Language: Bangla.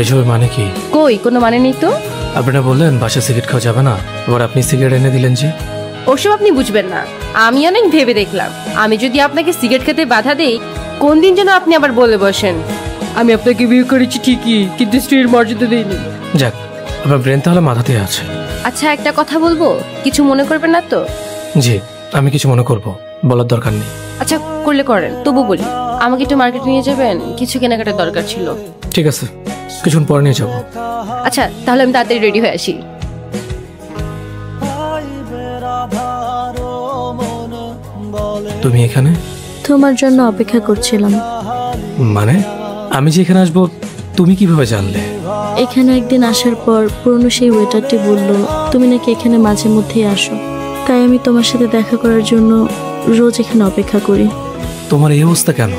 এসব মানে কি? কই কোনো মানে নেই তো। আপনারা বললেন বাসায় সিগারেট খাওয়া যাবে না, আবার আপনি সিগারেট এনে দিলেন যে। ওসব আপনি বুঝবেন না। আমি অনেক ভেবে দেখলাম, আমি যদি আপনাকে সিগারেট খেতে বাধা দেই, কোন দিন যেন আপনি আবার বলে বসেন আমি আপনাকে বিয়ে করেছি ঠিকই, কিন্তু স্ত্রীর মর্যাদা দিইনি। যাক, আপনার ব্রেন তাহলে মাথাতে আছে। আচ্ছা একটা কথা বলবো, কিছু মনে করবেন না তো? জি, আমি কিছু মনে করব, বলার দরকার নেই। আচ্ছা করলে করেন, তবু বলি আমাকে একটু মার্কেটে নিয়ে যাবেন, কিছু কেনাকাটার দরকার ছিল। ঠিক আছে, কিছুক্ষণ পরে নিয়ে যাবো। আচ্ছা তাহলে আমি তাড়াতাড়ি রেডি হয়ে আসি। তুমি এখানে? তোমার জন্য অপেক্ষা করছিলাম। মানে আমি যে এখানে আসবো তুমি কিভাবে জানলে? এখানে একদিন আসার পর পুরনো সেই ওয়েটারটি বলল তুমি নাকি এখানে মাঝে মধ্যেই আসো, তাই আমি তোমার সাথে দেখা করার জন্য রোজ এখানে অপেক্ষা করি। তোমার এই অবস্থা কেন?